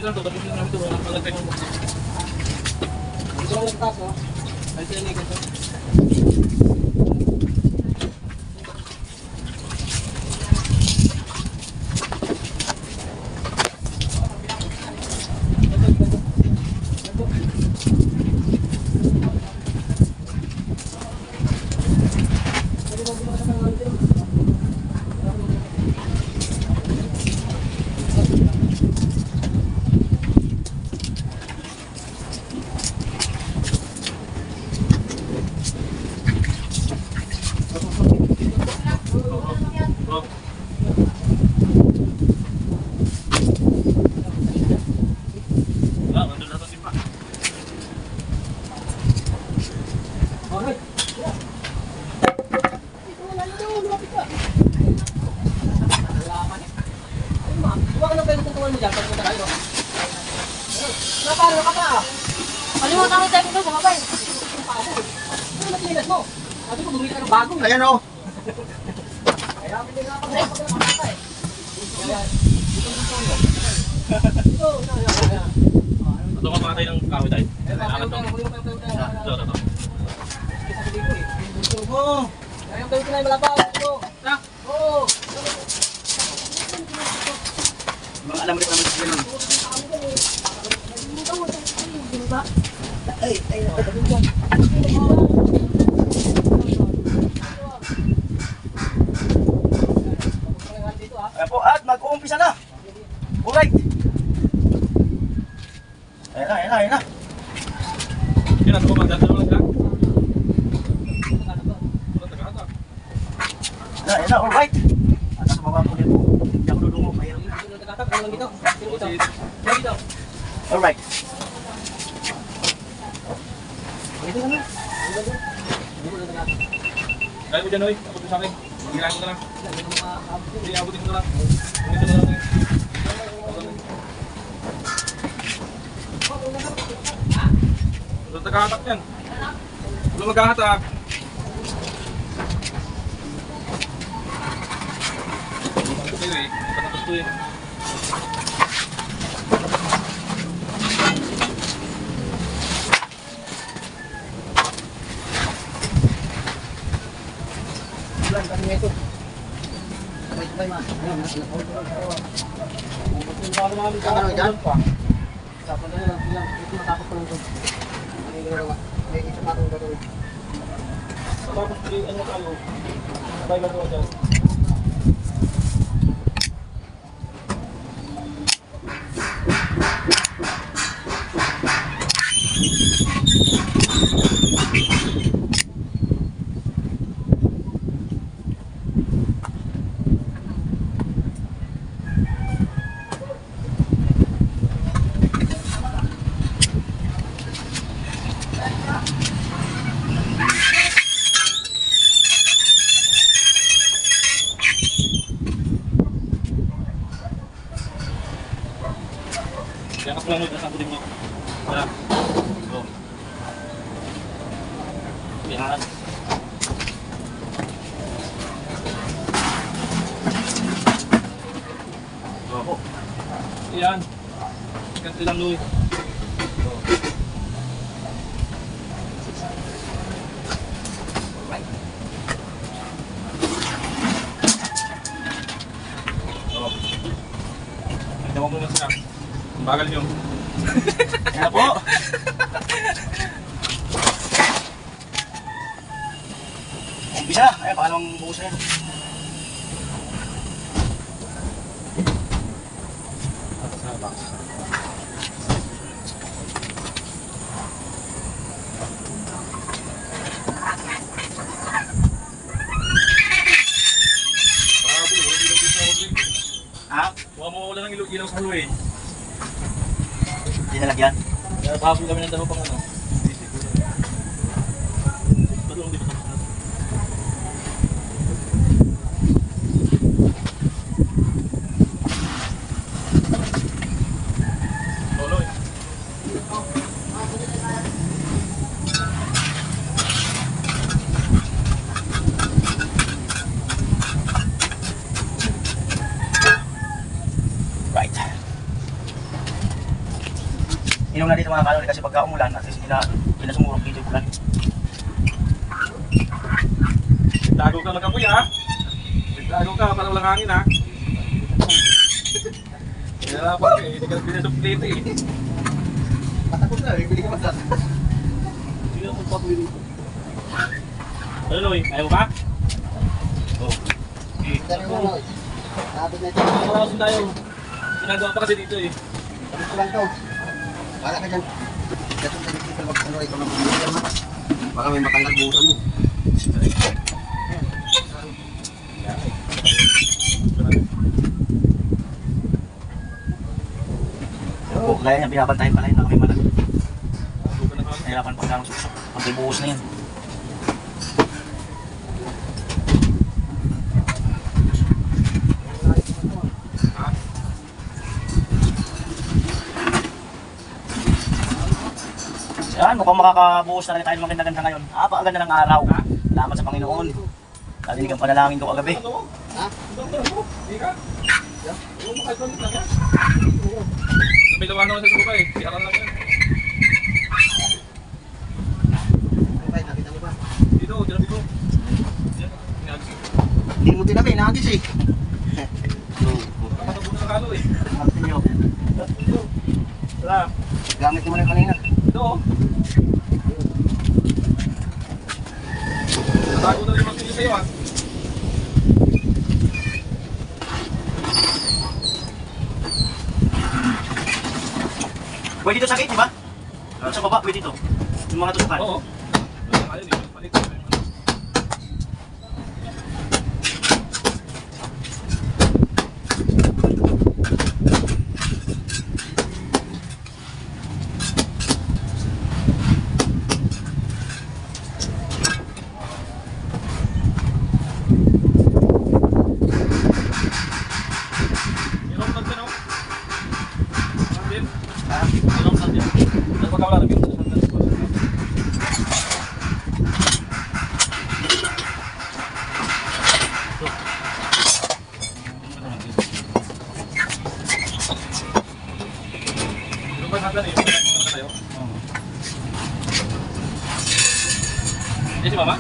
lang to, tapos yung namin ito, walang palagay mo. Ito lang yung taas, no? Ay, ito yung ito. Kalimutan ko tayo ito, bumabay. Ano na tinilas mo? Sabi ko, bumili ka ng bagong. Ayan o. Kaya pili nga pa rin. Ito ka patay ng kahoy tayo. Alat to. Ito. Oo. Kaya yung tayo na yung malabaw. Oo. Mga alam rin naman sila. Ay, ayan po, at mag-uumpisa na. Alright. Ayan na. Yan, ano ba magdadalo lang ka? Ayan na, alright. At nasa baba po yan po. Hindi ako lulungo. Alright. Kaya mo dyan, Noy. Ako sa akin. Hirahin ko na lang. Hindi, abutin ko na lang. Ito na lang. Ito naghahatak yan. Wala maghahatak. Ito kayo eh. Patapos ko eh. Tapos ano tayo? Sabay ba ito dyan? Kaya ka pala nasa puting mo. Wala. Go. Yan. Go. Yan. Ganti lang, Louie. Go. Go. Nagtawag mo na sila. Bagal nyo. Ayan po. Umpisa. Ayan, pangalawang bukas na yan. Ha? Huwag mo wala ng ilaw sa hallway. Hindi nalagyan. Kaya baboy kami ng dalawa pang ano. Tulong dito. Loloy. Right. yung na dito mga kalori kasi pagka umulan at least pinasumurok dito yung ulan. Tago ka magkapoy ha. Tago ka para walang hangin ha. Kaya pa eh, hindi ka pinasuplete eh. Patakot na, bibili ka masal. Hindi na magpatuloy dito. Ano Noy, ayaw ka? Oo. Okay. Dali mo Noy. Nakapit na ito. Nakarasin tayo. Ginagawa pa kasi dito eh. Tapos ko lang to. Para ka dyan. Dato sa dito mag-ano ikaw ng pamilya ha. Baka may matanggal buhusan mo. So, kaya niya binabantayan pala yun na kami malag. Nahirapan pagka ng susok. Magbibuhos na yan. Yan, mukhang makakabuhos na rin tayo ng maganda-ganda ngayon. Pakaganda ng araw. Salamat sa Panginoon. Narinig ang panalangin ko kagabi. Ha? Hindi ka? Oo, makaipalit lang yan. May lawan naman sa baba eh. Siaran lang yan. Okay, nakita mo ba? Dito, tinabi ko. Yan, pinagis. Hindi mo tinabi, nakagis eh. Nakatapo na nakalo eh. Nakagis niyo. Dito. Wala. Gamit mo na yung kanina. Dito oh. Natago na rin yung magpili sa'yo ah. Pwede dito sakit, di ba? Sa baba, pwede dito. Yung mga tusukan. Oo. Ayun eh, palit. Ilong tag din oh. Din. Ilong tag din. Nagpagkawala rin yung si Mama?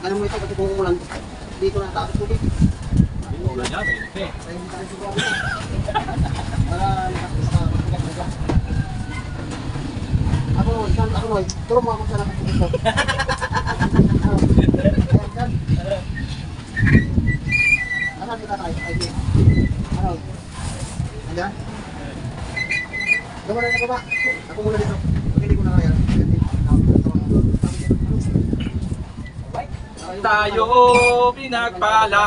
Ano mo ito, kasi kung umulan, dito na tapos tubig. Yung ulan niya, may init eh. Kaya hindi tayo sigurado na. Para makapagpagat na dyan. Ako Noy, turo mo ako sa nakapagpagat ko. Ayan, dyan. Nasaan kita tayo? Ay, ano? Andyan? Gawin na na ba? Ako muna dito. Pag hindi ko na kaya. Tayo pinagpala.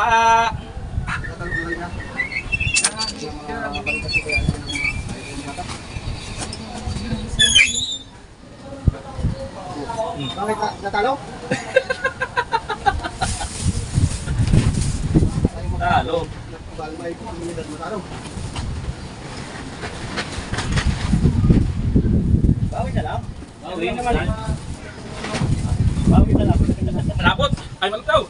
Bakit natalo? Talo. May komunidad matalo. Bawi na lang. Bawi naman eh. Bawi na lang. Malapot. Ay, malutaw.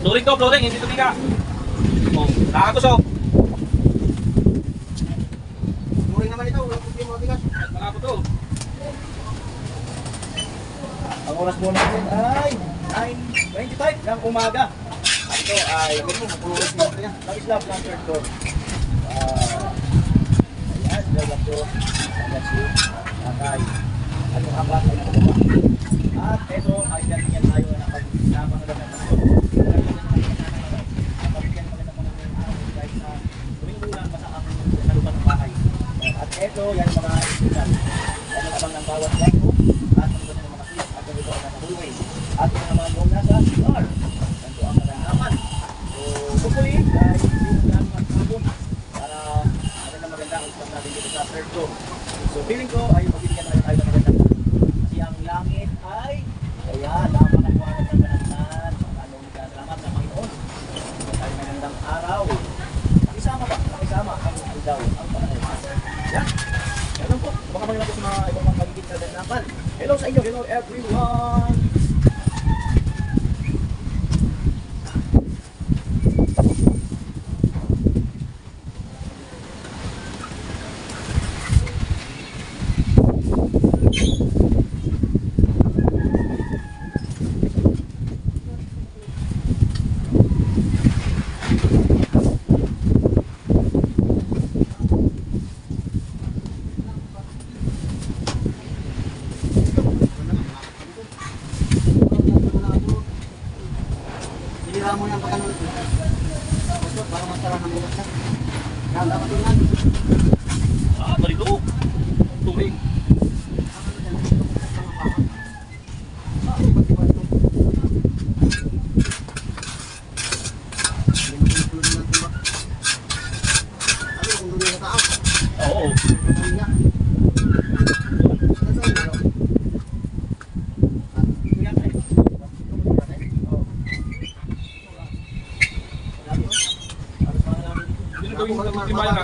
Flooring to, flooring. Hindi tumiga. Oh, nakakos oh. Muring naman ito, walang puti mga bigat. Malapot to. Ang oras mo natin ay 9:25 ng umaga. Ito ay Islam ng third door. Ayan, dalag to. Ayan si Tatay. At yung apat ay nakababa. At ito ay ganyan tayo na pag-isama na lang ng at ito, yan mga istikan. Yan ang abang ng bawat lengko at ang ng mga switch at ito ang nakahulway. At yung mga buong nasa CR. Ganito ang nagandaman. So, hopefully, dahil hindi na magkabon para maganda ang isang natin dito sa third floor. So, feeling ko ay mabibigyan na tayo ng maganda. Kasi ang langit ay kaya lamang ang buwan ng kanantan. Paano salamat sa Panginoon. Tayo magandang araw. Pakisama ba? Pakisama ang daw ang Panginoon. Yan. Meron po. Baka man natin sa mga ibang mga magiging kagandapan. Hello sa inyo. Hello everyone. Sinira mo yung pagkanon. Gusto, para masara ng bukas ka. Kaya dapat din yan. Ah, balito. Turing. Oo. Hindi na gawin ng timbayan ka.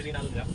original nila.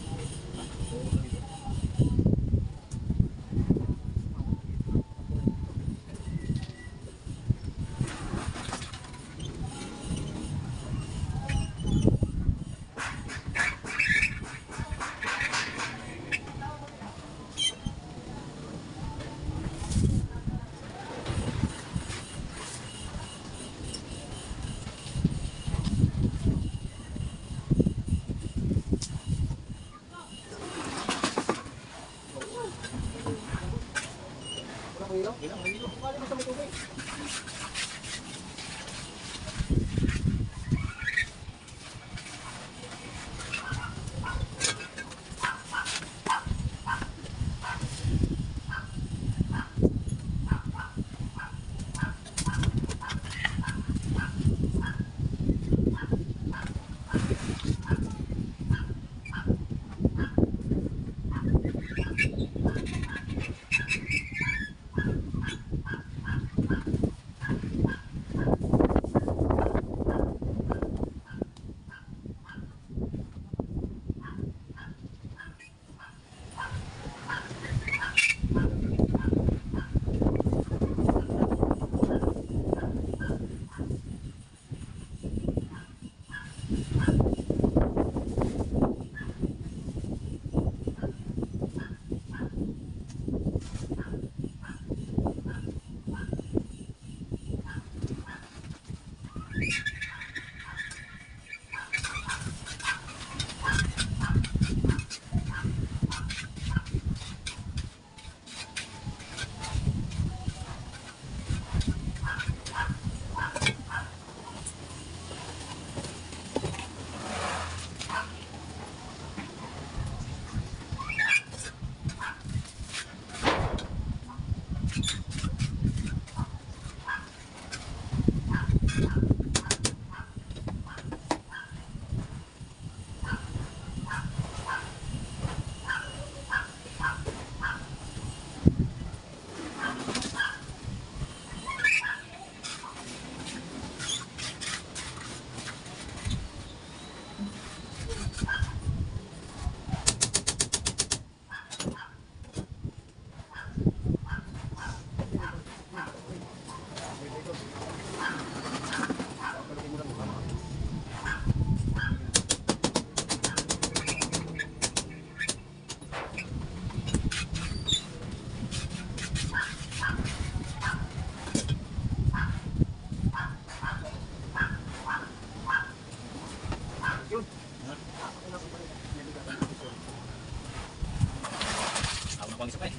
Bang isa pa eh.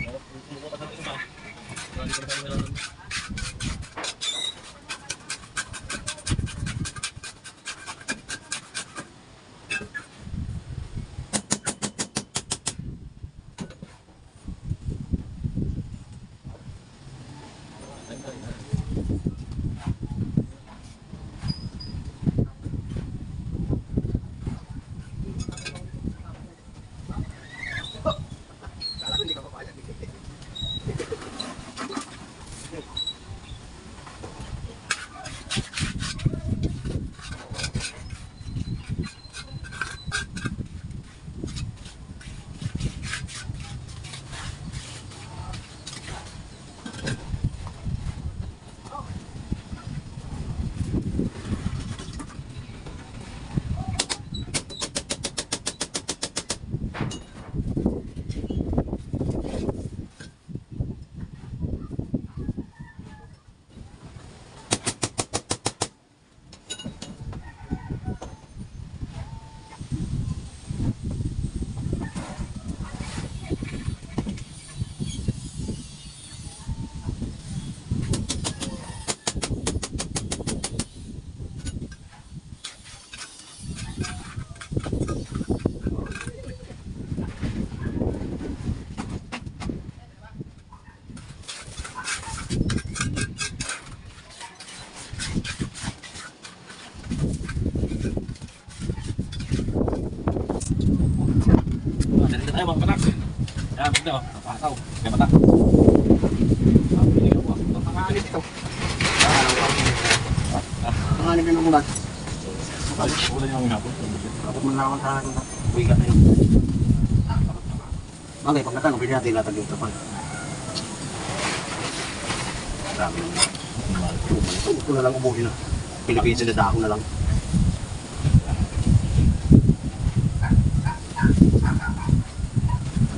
Oo, bumubukas natin isa. Hindi ko na tayo meron. Ay, mga patak. Yan, ito. Napakaw. Kaya patak. Pangalan ito. Pangalan din ang ulan. Balik, ulan yung hapon. Dapat manlawan sa akin. Bigat na yun. Bagay, pagkatano, pwede natin latag yung kapal. Dami naman. Ito na lang umuhin na. Pilipisin na dahon na lang.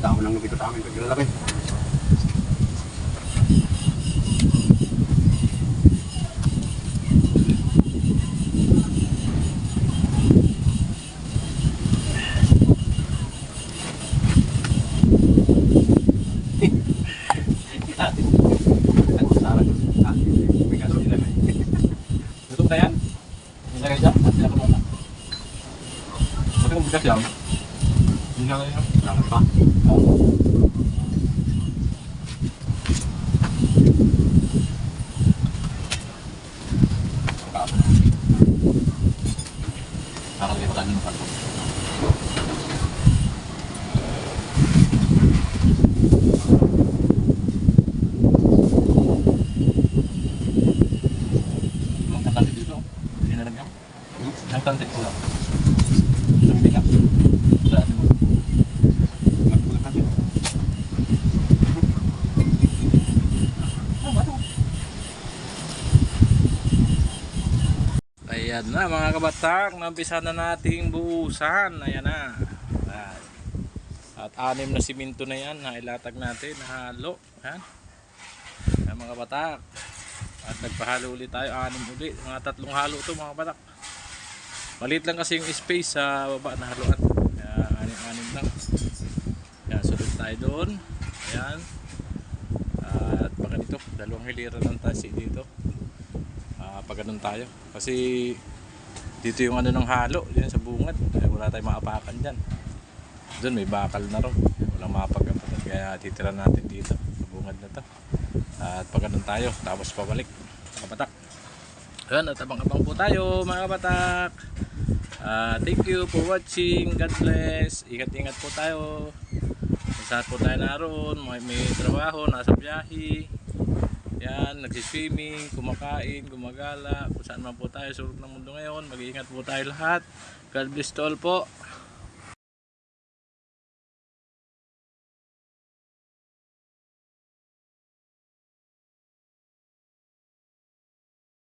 Dahon lang nabito sa amin. Pwede na lang. Gutom na yan? Nilagay dyan? Nilagay ko muna. Buti kong bigas yan. Nilagay yan. Dapat pa. Kakalagay pa tayo ng karton. Nagtantik dito. Hindi na lang yan. Nagtantik ko lang. Isang bigas. Sa atin mo. Ayan na mga kabatak, nampisa na nating buhusan. Ayan na. Ayan. At 6 na siminto na yan, nailatag natin, nahalo. Ayan. Ayan mga kabatak. At nagpahalo ulit tayo, 6 ulit. Mga 3 halo ito mga kabatak. Maliit lang kasi yung space sa baba na haluan. Kaya 6 lang. Ayan, sunod tayo doon. Ayan. At baka dito, 2 hilira ng tasi dito. Pag ganun tayo kasi dito yung ano ng halo yan sa bungad, wala tayong maapakan dyan. Doon may bakal na rin, walang mapagkapakan, kaya titira natin dito sa bungad na to. At pag ganun tayo tapos pabalik mga kabatak. Ayan, at abang-abang po tayo mga kabatak. Thank you for watching, God bless, ingat-ingat po tayo kung saan po tayo naroon, may trabaho, nasa biyahe. Yan, nagsiswimming, kumakain, gumagala, kung saan man po tayo sa sulok ng mundo ngayon. Mag-iingat po tayo lahat. God bless to all po.